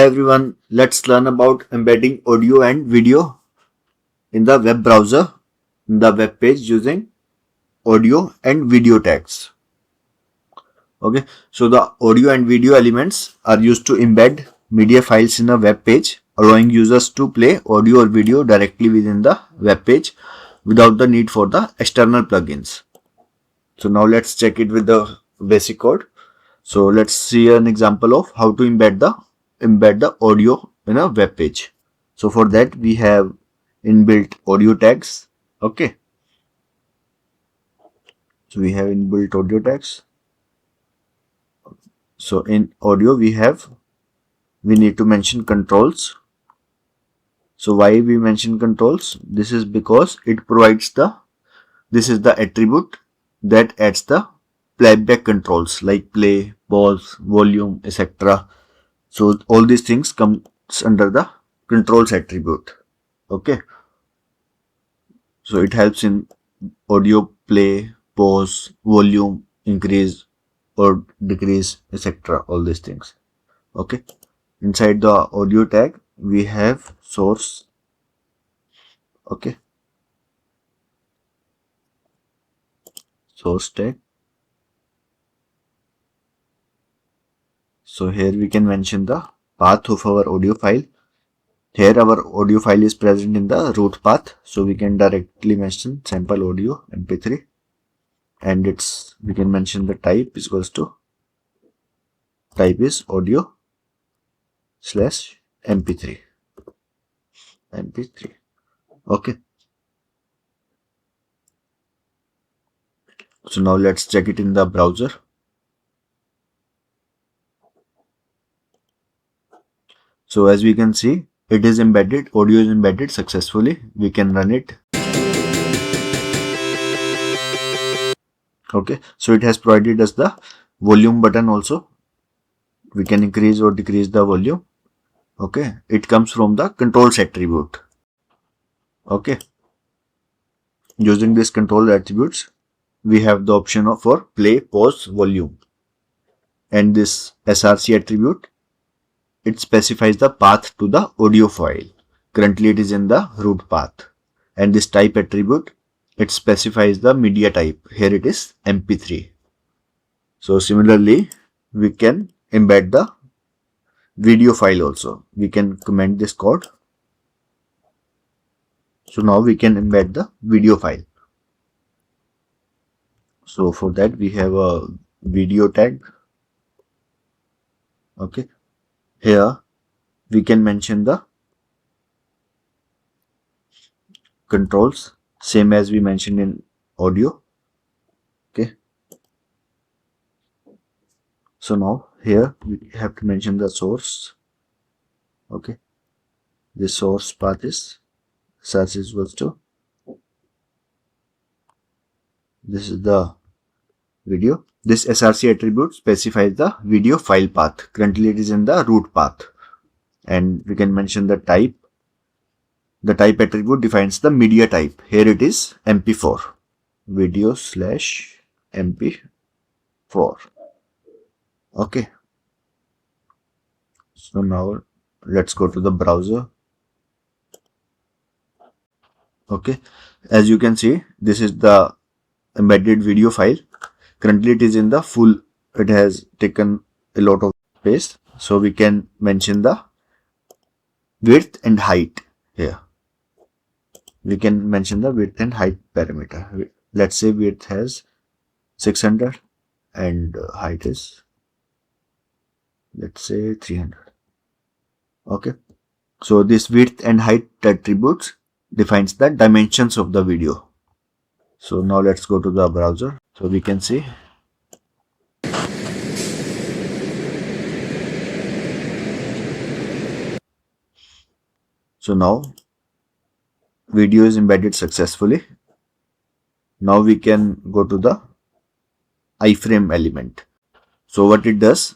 Hi everyone, let's learn about embedding audio and video in the web browser in the web page using audio and video tags. Okay, so the audio and video elements are used to embed media files in a web page, allowing users to play audio or video directly within the web page without the need for the external plugins. So now let's check it with the basic code. So let's see an example of how to embed the audio in a web page. So for that we have inbuilt audio tags. Okay. So we have inbuilt audio tags. So in audio we need to mention controls. So why we mention controls? This is because it provides this is the attribute that adds the playback controls like play, pause, volume, etc. So all these things comes under the controls attribute. Okay. So it helps in audio play, pause, volume, increase or decrease, etc. All these things. Okay. Inside the audio tag we have source. Okay. Source tag. So here we can mention the path of our audio file. Here our audio file is present in the root path, so we can directly mention sample audio mp3, and we can mention the type is equals to type is audio / mp3. Okay. So now let's check it in the browser. So as we can see, it is embedded, audio is embedded successfully. We can run it. Okay, so it has provided us the volume button also. We can increase or decrease the volume. Okay, it comes from the controls attribute. Okay, using this control attributes, we have the option for play, pause, volume, and this src attribute, it specifies the path to the audio file. Currently it is in the root path. And this type attribute, it specifies the media type. Here it is mp3. So similarly, we can embed the video file also. We can comment this code. So now we can embed the video file. So for that we have a video tag. Okay. Here we can mention the controls, same as we mentioned in audio. Okay. So now here we have to mention the source. Okay. The source path is src is equals to, this is the video. This src attribute specifies the video file path. Currently it is in the root path. And we can mention the type. The type attribute defines the media type. Here it is mp4. Video / mp4. Okay. So now let's go to the browser. Okay. As you can see, this is the embedded video file. Currently it is in the full, it has taken a lot of space. So we can mention the width and height here. We can mention the width and height parameter. Let's say width has 600 and height is, let's say 300. Okay. So this width and height attributes defines the dimensions of the video. So now let's go to the browser. So we can see so now video is embedded successfully. Now we can go to the iframe element. So what it does,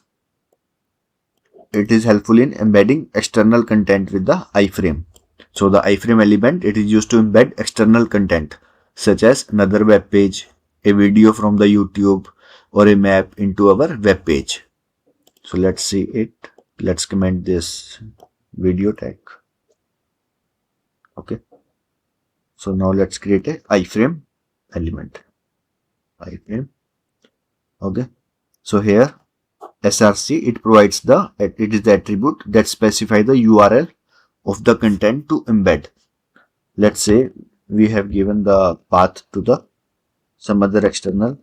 it is helpful in embedding external content with the iframe. So the iframe element, it is used to embed external content such as another web page, a video from the YouTube, or a map into our web page. So let's see it. let's comment this video tag. Okay. So now let's create a iframe element. Iframe. Okay. So here src, it provides it is the attribute that specify the URL of the content to embed. Let's say we have given the path to the some other external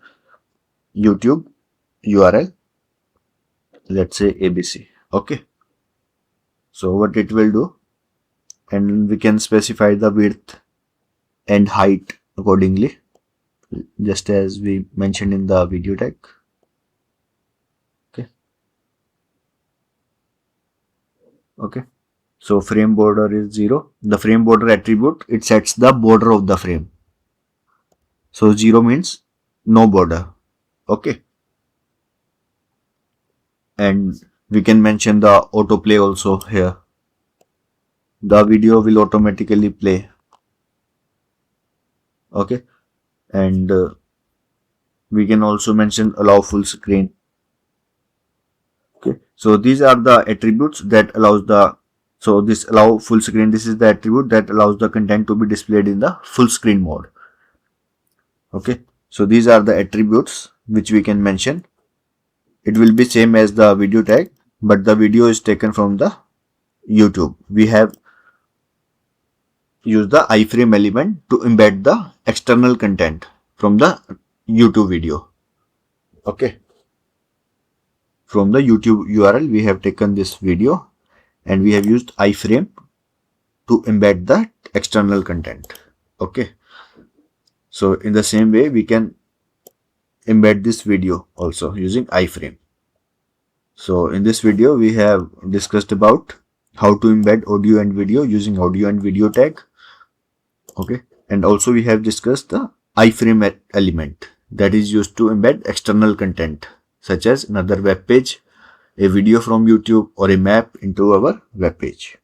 YouTube URL. Let's say ABC. Okay. So what it will do, and we can specify the width and height accordingly, just as we mentioned in the video tag. Okay. So frame border is 0. The frame border attribute, it sets the border of the frame. So 0 means no border. Okay. And we can mention the autoplay also here. The video will automatically play. Okay. And we can also mention allow full screen. Okay. So these are the attributes that allows the, so this allow full screen, this is the attribute that allows the content to be displayed in the full screen mode. Okay. So these are the attributes which we can mention. It will be same as the video tag, but the video is taken from the YouTube. We have used the iframe element to embed the external content from the YouTube video. Okay. From the YouTube URL, we have taken this video and we have used iframe to embed the external content. Okay. So in the same way, we can embed this video also using iframe. So in this video, we have discussed about how to embed audio and video using audio and video tag. Okay. And also we have discussed the iframe element that is used to embed external content such as another web page, a video from YouTube, or a map into our web page.